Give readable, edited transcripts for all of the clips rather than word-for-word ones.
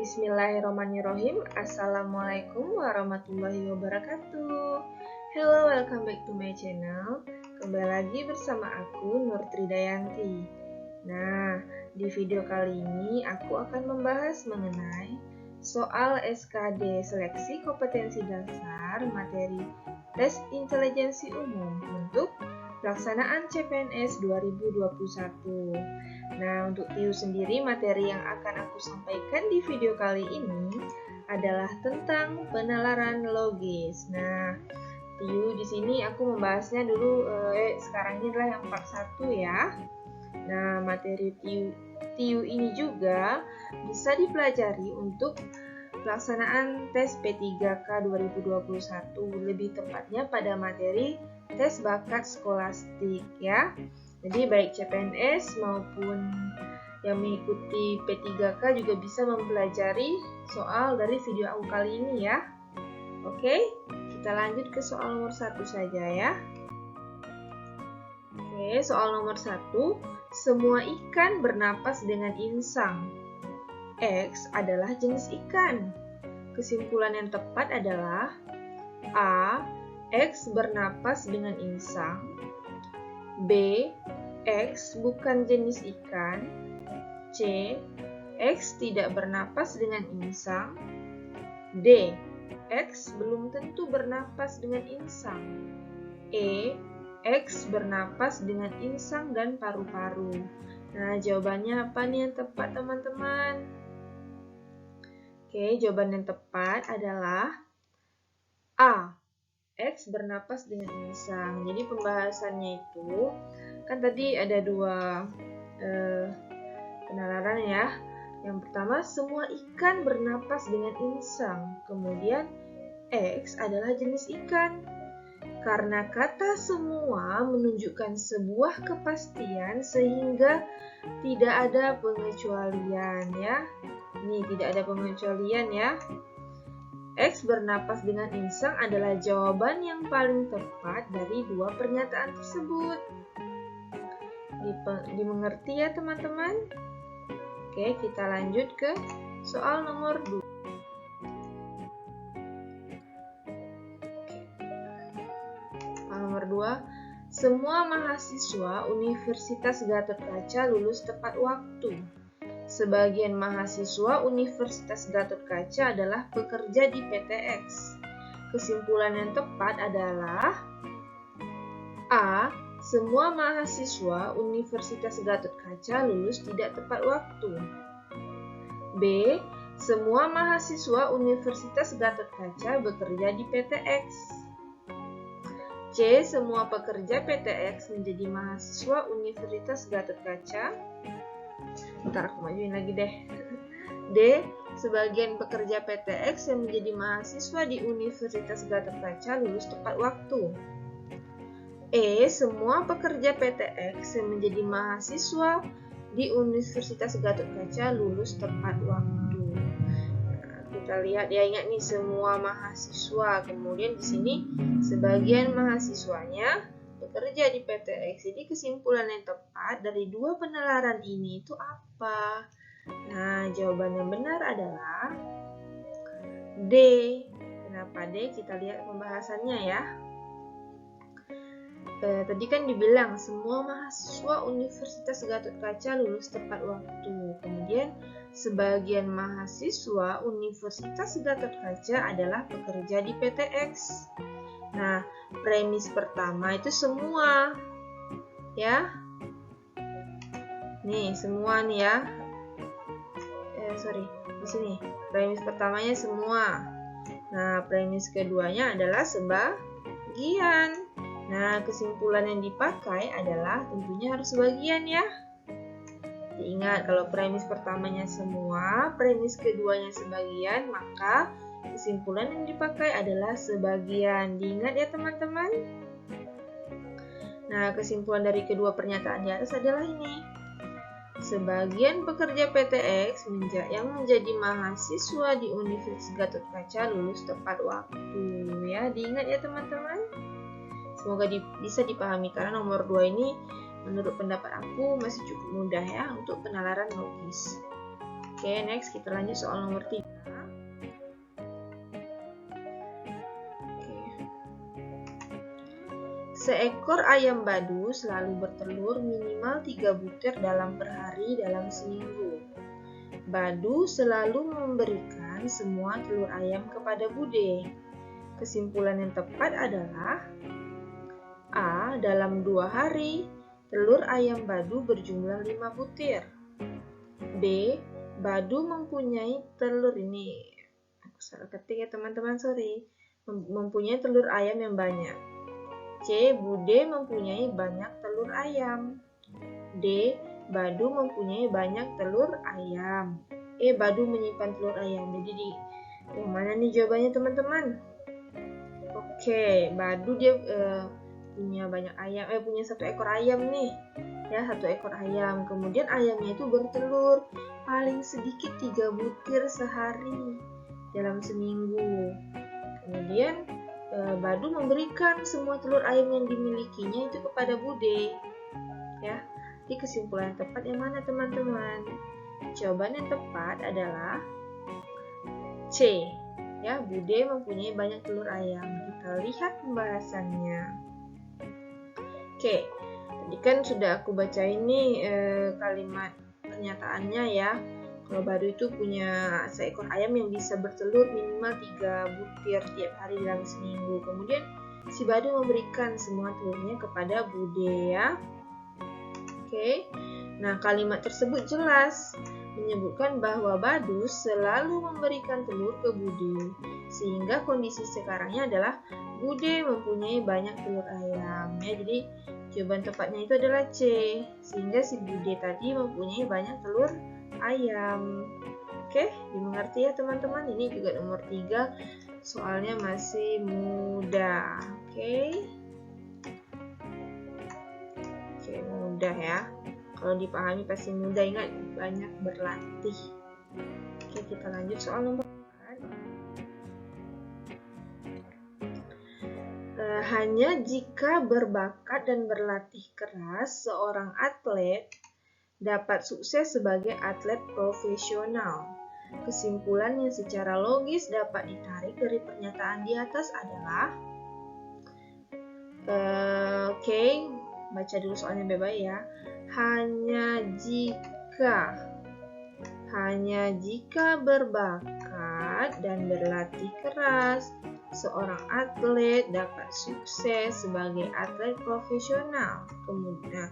Bismillahirrahmanirrahim. Assalamualaikum warahmatullahi wabarakatuh. Hello, welcome back to my channel. Kembali lagi bersama aku, Nur Tridayanti. Nah, di video kali ini aku akan membahas mengenai soal SKD Seleksi Kompetensi Dasar materi Tes Intelijensi Umum untuk pelaksanaan CPNS 2021. Nah, untuk TIU sendiri, materi yang akan aku sampaikan di video kali ini adalah tentang penalaran logis. Nah, TIU di sini aku membahasnya dulu, sekarang ini adalah yang part 1 ya. Nah, materi TIU ini juga bisa dipelajari untuk pelaksanaan tes P3K 2021, lebih tepatnya pada materi tes bakat skolastik ya. Jadi baik CPNS maupun yang mengikuti P3K juga bisa mempelajari soal dari video aku kali ini ya. Oke, kita lanjut ke soal nomor 1 saja ya. Oke, soal nomor 1. Semua ikan bernapas dengan insang. X adalah jenis ikan. Kesimpulan yang tepat adalah A. X bernapas dengan insang. B. X bukan jenis ikan. C. X tidak bernapas dengan insang. D. X belum tentu bernapas dengan insang. E. X bernapas dengan insang dan paru-paru. Nah, jawabannya apa nih yang tepat, teman-teman? Oke, jawaban yang tepat adalah A. X bernapas dengan insang. Jadi pembahasannya itu kan tadi ada dua penalaran ya. Yang pertama, semua ikan bernapas dengan insang. Kemudian X adalah jenis ikan. Karena kata semua menunjukkan sebuah kepastian sehingga tidak ada pengecualian ya. Ini tidak ada pengecualian ya. X bernapas dengan insang adalah jawaban yang paling tepat dari dua pernyataan tersebut. Dimengerti ya teman-teman? Oke, kita lanjut ke soal nomor 2. Soal nomor 2. Semua mahasiswa Universitas Gatotkaca lulus tepat waktu. Sebagian mahasiswa Universitas Gatotkaca adalah pekerja di PTX. Kesimpulan yang tepat adalah A. Semua mahasiswa Universitas Gatotkaca lulus tidak tepat waktu. B. Semua mahasiswa Universitas Gatotkaca bekerja di PTX. C. Semua pekerja PTX menjadi mahasiswa Universitas Gatotkaca. Ntar aku majuin lagi deh. D. Sebagian pekerja PTX yang menjadi mahasiswa di Universitas Gatotkaca lulus tepat waktu. E. Semua pekerja PTX yang menjadi mahasiswa di Universitas Gatotkaca lulus tepat waktu. Nah, kita lihat ya, ingat nih semua mahasiswa. Kemudian di sini sebagian mahasiswanya bekerja di PTX. Jadi kesimpulan yang tepat dari dua penalaran ini itu apa? Nah, jawaban yang benar adalah D. Kenapa D? Kita lihat pembahasannya ya. Tadi kan dibilang semua mahasiswa Universitas Gatotkaca lulus tepat waktu. Kemudian sebagian mahasiswa Universitas Gatotkaca adalah pekerja di PTX. Nah, premis pertama itu semua ya. Nih, semua nih ya. Di sini. Premis pertamanya semua. Nah, premis keduanya adalah sebagian. Nah, kesimpulan yang dipakai adalah tentunya harus sebagian ya. Ingat, kalau premis pertamanya semua, premis keduanya sebagian, maka kesimpulan yang dipakai adalah sebagian. Diingat ya teman-teman. Nah, kesimpulan dari kedua pernyataan di atas adalah ini. Sebagian pekerja PTX yang menjadi mahasiswa di Universitas Gatotkaca lulus tepat waktu. Ya, diingat ya teman-teman. Semoga bisa dipahami karena nomor 2 ini menurut pendapat aku masih cukup mudah ya untuk penalaran logis. Oke, next kita lanjut soal nomor 3. Seekor ayam badu selalu bertelur minimal 3 butir dalam per hari dalam seminggu. Badu selalu memberikan semua telur ayam kepada Bude. Kesimpulan yang tepat adalah A. Dalam 2 hari, telur ayam badu berjumlah 5 butir. B. Badu mempunyai telur ini. Aku salah ketik ya teman-teman, sorry. Mempunyai telur ayam yang banyak. C. Bude mempunyai banyak telur ayam. D. Badu mempunyai banyak telur ayam. E. Badu menyimpan telur ayam. Jadi yang mana nih jawabannya teman-teman? Oke, Badu dia punya banyak ayam, punya 1 ekor ayam nih. Ya, 1 ekor ayam. Kemudian ayamnya itu bertelur paling sedikit 3 butir sehari dalam seminggu. Kemudian Badu memberikan semua telur ayam yang dimilikinya itu kepada Bude. Ya, di kesimpulan yang tepat yang mana teman-teman? Jawaban yang tepat adalah C. Ya, Bude mempunyai banyak telur ayam. Kita lihat pembahasannya. Oke, tadi kan sudah aku baca ini kalimat pernyataannya ya. Kalau Badu itu punya seekor ayam yang bisa bertelur minimal 3 butir tiap hari dalam seminggu. Kemudian si Badu memberikan semua telurnya kepada Bude ya. Oke. Nah, kalimat tersebut jelas menyebutkan bahwa Badu selalu memberikan telur ke Bude. Sehingga kondisi sekarangnya adalah Bude mempunyai banyak telur ayam ya. Jadi jawaban tepatnya itu adalah C. Sehingga si Bude tadi mempunyai banyak telur ayam. Oke, dimengerti ya teman-teman. Ini juga nomor 3, soalnya masih mudah. Oke, mudah ya. Kalau dipahami pasti mudah. Ingat, banyak berlatih. Oke, kita lanjut soal nomor 4. Hanya jika berbakat dan berlatih keras, seorang atlet dapat sukses sebagai atlet profesional. Kesimpulan yang secara logis dapat ditarik dari pernyataan di atas adalah baca dulu soalnya baik-baik ya. Hanya jika berbakat dan berlatih keras, seorang atlet dapat sukses sebagai atlet profesional. Kemudian,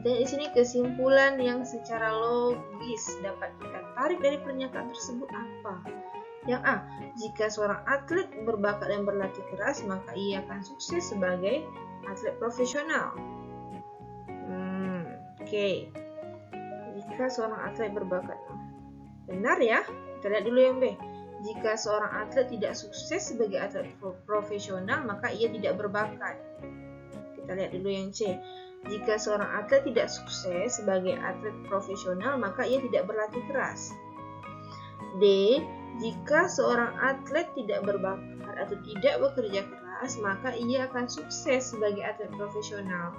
di sini kesimpulan yang secara logis dapat kita tarik dari pernyataan tersebut apa? Yang A, jika seorang atlet berbakat dan berlatih keras, maka ia akan sukses sebagai atlet profesional. Oke. Jika seorang atlet berbakat, benar ya? Kita lihat dulu yang B. Jika seorang atlet tidak sukses sebagai atlet profesional, maka ia tidak berbakat. Kita lihat dulu yang C. Jika seorang atlet tidak sukses sebagai atlet profesional, maka ia tidak berlatih keras. D. Jika seorang atlet tidak berbakat atau tidak bekerja keras, maka ia akan sukses sebagai atlet profesional.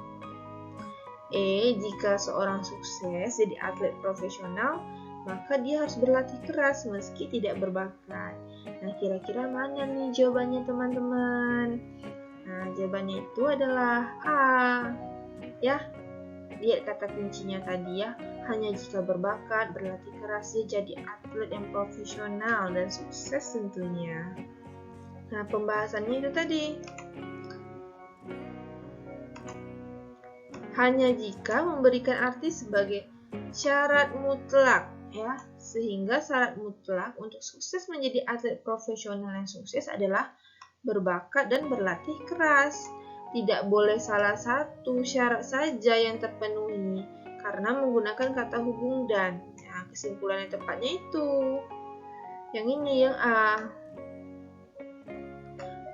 E. Jika seorang sukses jadi atlet profesional, maka dia harus berlatih keras meski tidak berbakat. Nah, kira-kira mana nih jawabannya teman-teman? Nah, jawabannya itu adalah A. Ya, lihat kata kuncinya tadi ya. Hanya jika berbakat, berlatih keras, dia jadi atlet yang profesional dan sukses tentunya. Nah, pembahasannya itu tadi. Hanya jika memberikan arti sebagai syarat mutlak ya, sehingga syarat mutlak untuk sukses menjadi atlet profesional yang sukses adalah berbakat dan berlatih keras. Tidak boleh salah satu syarat saja yang terpenuhi karena menggunakan kata hubung dan. Nah, kesimpulan yang tepatnya itu yang ini, yang A.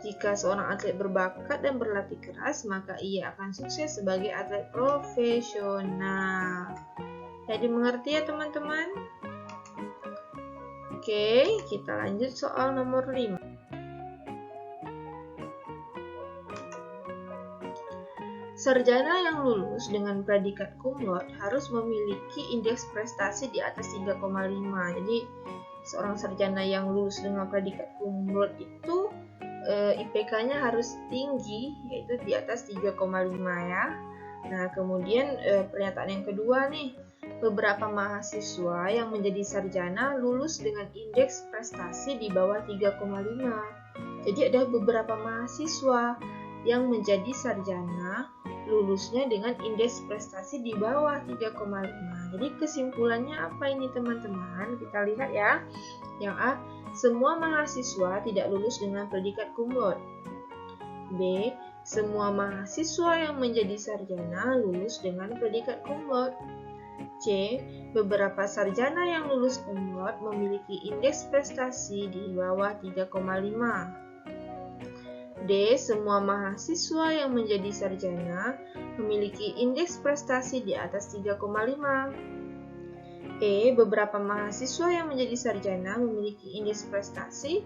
Jika seorang atlet berbakat dan berlatih keras, maka ia akan sukses sebagai atlet profesional. Jadi mengerti ya teman-teman? Oke, kita lanjut soal nomor 5. Sarjana yang lulus dengan predikat cum laude harus memiliki indeks prestasi di atas 3,5. Jadi seorang sarjana yang lulus dengan predikat cum laude itu IPK-nya harus tinggi, yaitu di atas 3,5 ya. Nah, kemudian pernyataan yang kedua nih, beberapa mahasiswa yang menjadi sarjana lulus dengan indeks prestasi di bawah 3,5. Jadi ada beberapa mahasiswa yang menjadi sarjana lulusnya dengan indeks prestasi di bawah 3,5. Jadi kesimpulannya apa ini teman-teman? Kita lihat ya. Yang A, semua mahasiswa tidak lulus dengan predikat cum laude. B, semua mahasiswa yang menjadi sarjana lulus dengan predikat cum laude. C, beberapa sarjana yang lulus cum laude memiliki indeks prestasi di bawah 3,5. D, semua mahasiswa yang menjadi sarjana memiliki indeks prestasi di atas 3,5. E, beberapa mahasiswa yang menjadi sarjana memiliki indeks prestasi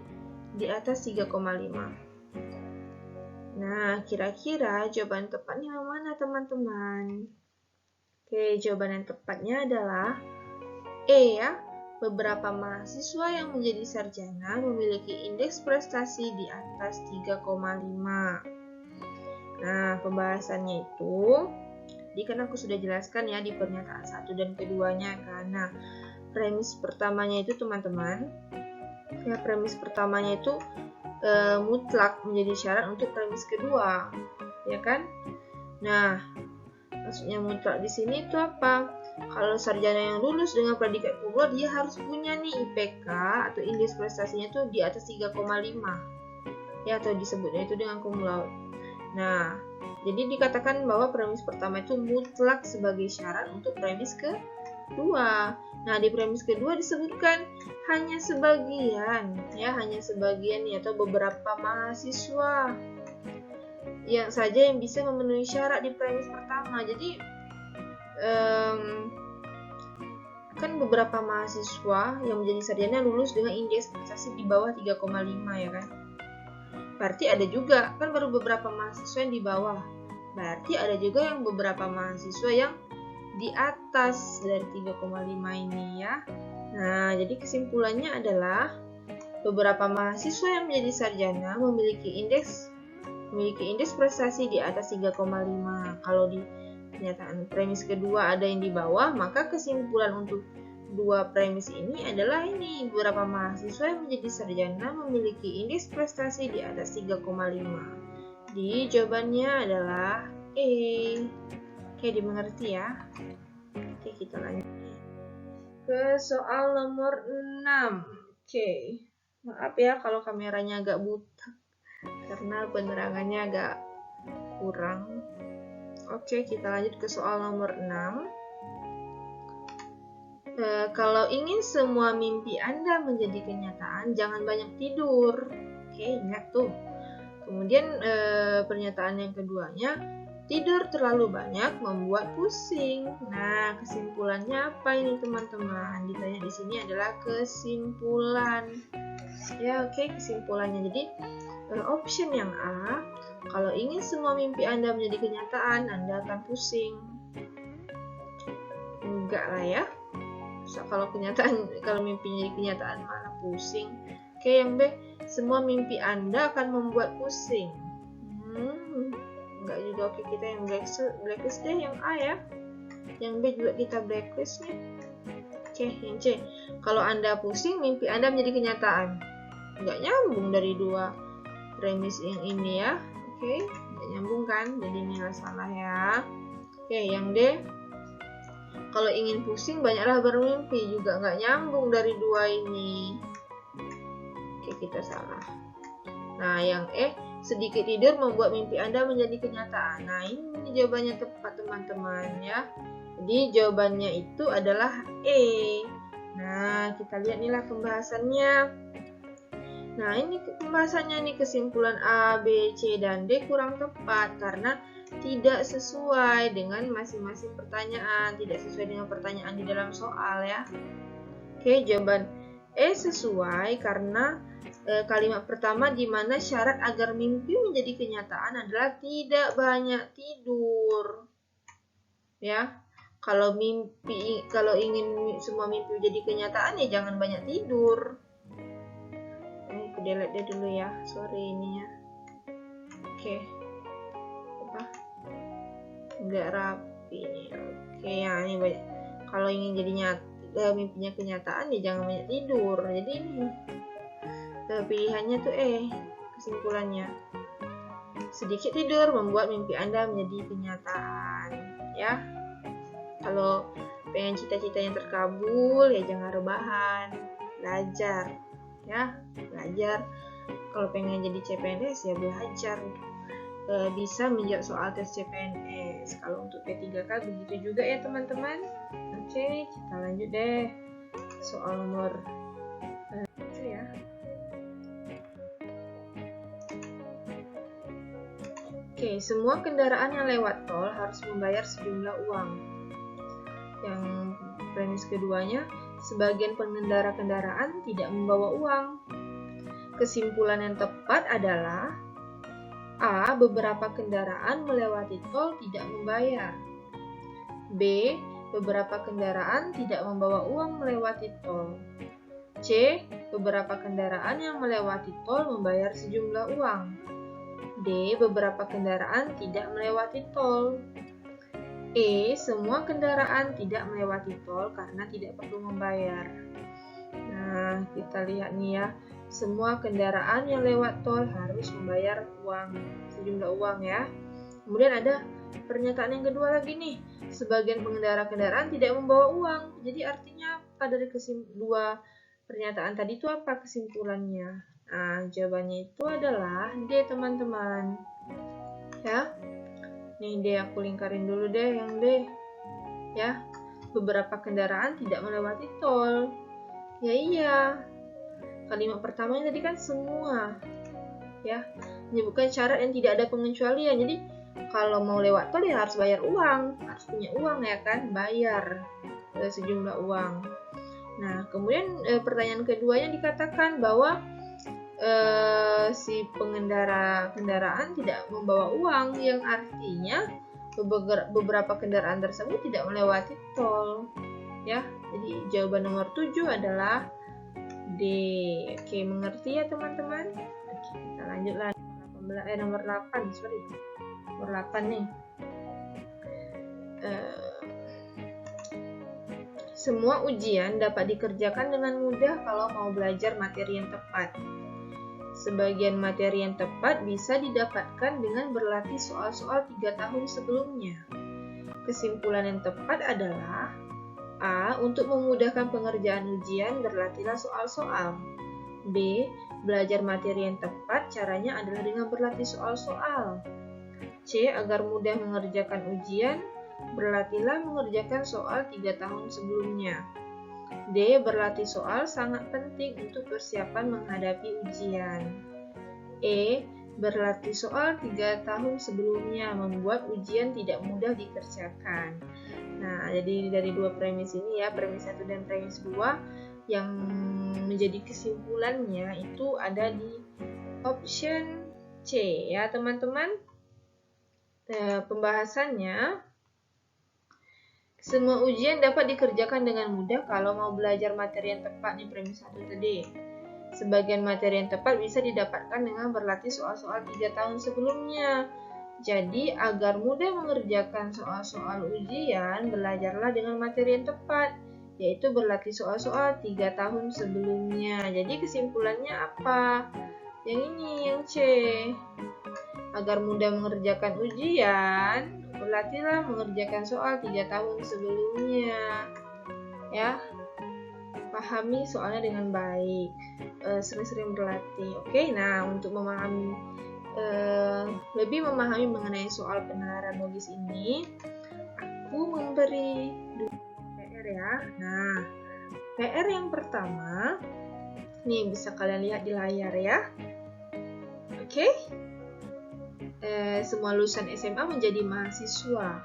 di atas 3,5. Nah, kira-kira jawaban tepatnya yang mana teman-teman? Oke, jawaban yang tepatnya adalah E ya. Beberapa mahasiswa yang menjadi sarjana memiliki indeks prestasi di atas 3,5. Nah, pembahasannya itu jadi kan aku sudah jelaskan ya di pernyataan 1 dan keduanya kan. Nah, premis pertamanya itu teman-teman, ya premis pertamanya itu mutlak menjadi syarat untuk premis kedua, ya kan? Nah, maksudnya mutlak di sini itu apa? Kalau sarjana yang lulus dengan predikat cum laude dia harus punya nih IPK atau indeks prestasinya tuh di atas 3,5. Ya, atau disebutnya itu dengan cum laude. Nah, jadi dikatakan bahwa premis pertama itu mutlak sebagai syarat untuk premis kedua. Nah, di premis kedua disebutkan hanya sebagian, ya hanya sebagian ya, atau beberapa mahasiswa yang saja yang bisa memenuhi syarat di premis pertama. Jadi kan beberapa mahasiswa yang menjadi sarjana lulus dengan indeks prestasi di bawah 3,5 ya kan. Berarti ada juga, kan baru beberapa mahasiswa yang di bawah. Berarti ada juga yang beberapa mahasiswa yang di atas dari 3,5 ini ya. Nah, jadi kesimpulannya adalah beberapa mahasiswa yang menjadi sarjana memiliki indeks prestasi di atas 3,5. Kalau di pernyataan premis kedua ada yang di bawah, maka kesimpulan untuk dua premis ini adalah ini, beberapa mahasiswa yang menjadi sarjana memiliki indeks prestasi di atas 3,5. Jadi jawabannya adalah E. Oke, dimengerti ya. Oke, kita lanjut ke soal nomor 6. Oke, maaf ya kalau kameranya agak buta karena penerangannya agak kurang. Oke, kita lanjut ke soal nomor 6. Kalau ingin semua mimpi Anda menjadi kenyataan, jangan banyak tidur. Oke, ingat tuh. Kemudian pernyataan yang keduanya, tidur terlalu banyak membuat pusing. Nah, kesimpulannya apa ini teman-teman? Ditanya di sini adalah kesimpulan. Ya, oke, kesimpulannya. Jadi option yang A, kalau ingin semua mimpi Anda menjadi kenyataan, Anda akan pusing. Enggak lah ya. Kalau mimpi jadi kenyataan malah pusing. Oke, yang B, semua mimpi Anda akan membuat pusing. Enggak juga. Oke, kita yang blacklist deh, yang A ya. Yang B juga kita blacklist nih. Oke, yang C, kalau Anda pusing, mimpi Anda menjadi kenyataan. Enggak nyambung dari dua premis yang ini ya. Oke, enggak nyambung kan? Jadi nilai salah ya. Oke, yang D, kalau ingin pusing, banyaklah bermimpi. Juga nggak nyambung dari dua ini. Oke, kita salah. Nah, yang E, sedikit tidur membuat mimpi Anda menjadi kenyataan. Nah, ini jawabannya tepat, teman-teman ya. Jadi, jawabannya itu adalah E. Nah, kita lihat inilah pembahasannya. Nah, ini pembahasannya nih, kesimpulan A, B, C, dan D kurang tepat karena tidak sesuai dengan masing-masing pertanyaan, tidak sesuai dengan pertanyaan di dalam soal ya. Oke, jawaban E sesuai karena kalimat pertama di mana syarat agar mimpi menjadi kenyataan adalah tidak banyak tidur. Ya. Kalau ingin semua mimpi menjadi kenyataan ya jangan banyak tidur. Aku delete dia dulu ya. Sorry ininya. Oke. Apa? Enggak rapi nih. Oke, ya ini banyak. Kalau ingin jadi mimpinya kenyataan ya jangan banyak tidur. Jadi ini pilihannya tuh kesimpulannya. Sedikit tidur membuat mimpi Anda menjadi kenyataan, ya. Kalau pengen cita-citanya terkabul ya jangan rebahan, belajar, ya, belajar. Kalau pengen jadi CPNS ya belajar. Bisa menjawab soal tes CPNS. Kalau untuk P3K begitu juga ya teman-teman. Oke, kita lanjut deh. Soal nomor ya. Oke, semua kendaraan yang lewat tol harus membayar sejumlah uang. Yang premis keduanya, sebagian pengendara kendaraan tidak membawa uang. Kesimpulan yang tepat adalah A. Beberapa kendaraan melewati tol tidak membayar. B. Beberapa kendaraan tidak membawa uang melewati tol. C. Beberapa kendaraan yang melewati tol membayar sejumlah uang. D. Beberapa kendaraan tidak melewati tol. E. Semua kendaraan tidak melewati tol karena tidak perlu membayar. Nah, kita lihat nih ya. Semua kendaraan yang lewat tol harus membayar sejumlah uang ya. Kemudian ada pernyataan yang kedua lagi nih. Sebagian pengendara kendaraan tidak membawa uang. Jadi artinya apa dari dua pernyataan tadi itu apa kesimpulannya? Nah, jawabannya itu adalah D, teman-teman. Ya. Nih D, aku lingkarin dulu deh yang D. Ya. Beberapa kendaraan tidak melewati tol. Ya iya. Kalimat pertamanya tadi kan semua. Ya. Menyebutkan syarat yang tidak ada pengecualian. Jadi kalau mau lewat tol ya harus bayar uang. Harus punya uang ya kan, bayar sejumlah uang. Nah, kemudian pertanyaan keduanya dikatakan bahwa si pengendara kendaraan tidak membawa uang, yang artinya beberapa kendaraan tersebut tidak melewati tol. Ya, jadi jawaban nomor 7 adalah D. Oke, mengerti ya teman-teman? Oke, kita lanjut lagi. Nomor 8, sorry. Nomor 8 nih. Semua ujian dapat dikerjakan dengan mudah kalau mau belajar materi yang tepat. Sebagian materi yang tepat bisa didapatkan dengan berlatih soal-soal 3 tahun sebelumnya. Kesimpulan yang tepat adalah A. Untuk memudahkan pengerjaan ujian, berlatihlah soal-soal. B. Belajar materi yang tepat, caranya adalah dengan berlatih soal-soal. C. Agar mudah mengerjakan ujian, berlatihlah mengerjakan soal 3 tahun sebelumnya. D. Berlatih soal sangat penting untuk persiapan menghadapi ujian. E. Berlatih soal 3 tahun sebelumnya membuat ujian tidak mudah dikerjakan. Nah, jadi dari dua premis ini ya, premis 1 dan premis 2, yang menjadi kesimpulannya itu ada di option C ya teman-teman. Pembahasannya, semua ujian dapat dikerjakan dengan mudah kalau mau belajar materi yang tepat di premis 1 tadi. Sebagian materi yang tepat bisa didapatkan dengan berlatih soal-soal 3 tahun sebelumnya. Jadi, agar mudah mengerjakan soal-soal ujian, belajarlah dengan materi yang tepat, yaitu berlatih soal-soal 3 tahun sebelumnya. Jadi, kesimpulannya apa? Yang ini, yang C. Agar mudah mengerjakan ujian, berlatihlah mengerjakan soal 3 tahun sebelumnya. Ya, pahami soalnya dengan baik, sering-sering berlatih. Oke, nah untuk lebih memahami mengenai soal penalaran logis ini, aku memberi PR ya. Nah, PR yang pertama, nih bisa kalian lihat di layar ya. Oke. Semua lulusan SMA menjadi mahasiswa.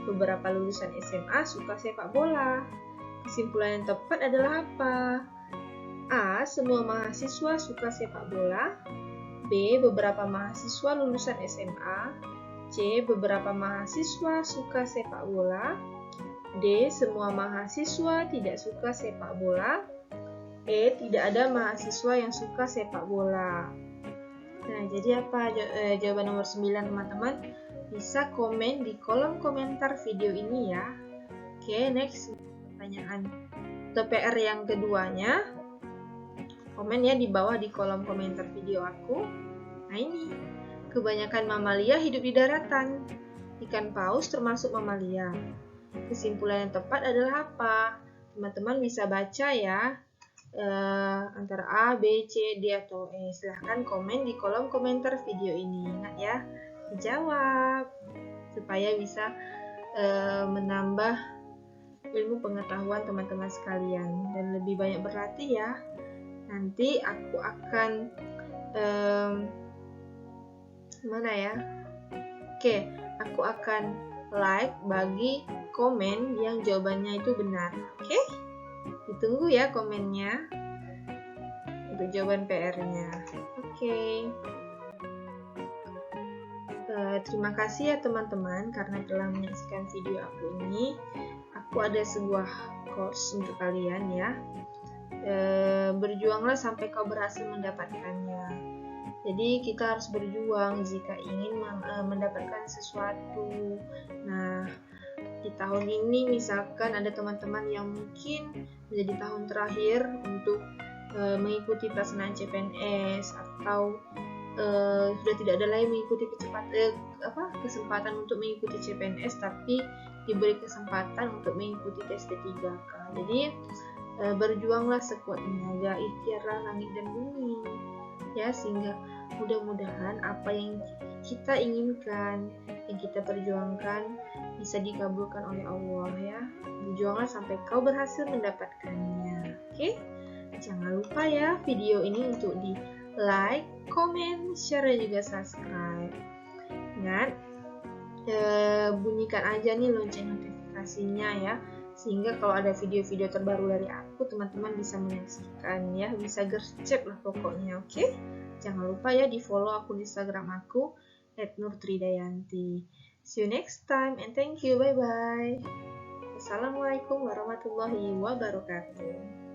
Beberapa lulusan SMA suka sepak bola. Kesimpulan yang tepat adalah apa? A. A. Semua mahasiswa suka sepak bola. B. Beberapa mahasiswa lulusan SMA. C. Beberapa mahasiswa suka sepak bola. D. Semua mahasiswa tidak suka sepak bola. E. Tidak ada mahasiswa yang suka sepak bola. Nah, jadi apa jawaban nomor 9, teman-teman? Bisa komen di kolom komentar video ini ya. Oke, next pertanyaan atau PR yang keduanya. Komen ya di bawah di kolom komentar video aku. Nah ini, kebanyakan mamalia hidup di daratan. Ikan paus termasuk mamalia. Kesimpulan yang tepat adalah apa? Teman-teman bisa baca ya, antara A, B, C, D, atau E. Silahkan komen di kolom komentar video ini. Ingat ya, dijawab supaya bisa menambah ilmu pengetahuan teman-teman sekalian dan lebih banyak berlatih ya. Nanti aku akan aku akan like bagi komen yang jawabannya itu benar. Oke? Ditunggu ya komennya untuk jawaban PR-nya. Oke. Terima kasih ya teman-teman karena telah menyaksikan video aku ini. Aku ada sebuah course untuk kalian ya. Berjuanglah sampai kau berhasil mendapatkannya. Jadi kita harus berjuang jika ingin mendapatkan sesuatu. Nah, di tahun ini misalkan ada teman-teman yang mungkin menjadi tahun terakhir untuk mengikuti pelaksanaan CPNS atau sudah tidak ada lagi mengikuti kesempatan untuk mengikuti CPNS, tapi diberi kesempatan untuk mengikuti tes D3K. Jadi berjuanglah sekuat tenaga, ikhtiarlah langit dan bumi ya, sehingga mudah-mudahan apa yang kita inginkan, yang kita perjuangkan bisa dikabulkan oleh Allah ya. Berjuanglah sampai kau berhasil mendapatkannya. Oke? Jangan lupa ya video ini untuk di like, comment, share, dan juga subscribe. Ingat, bunyikan aja nih lonceng notifikasinya ya, sehingga kalau ada video-video terbaru dari aku, teman-teman bisa menyaksikan ya, bisa gercep lah pokoknya. Oke? Jangan lupa ya di follow akun Instagram aku @nurtridayanti. See you next time and thank you, bye bye. Assalamualaikum warahmatullahi wabarakatuh.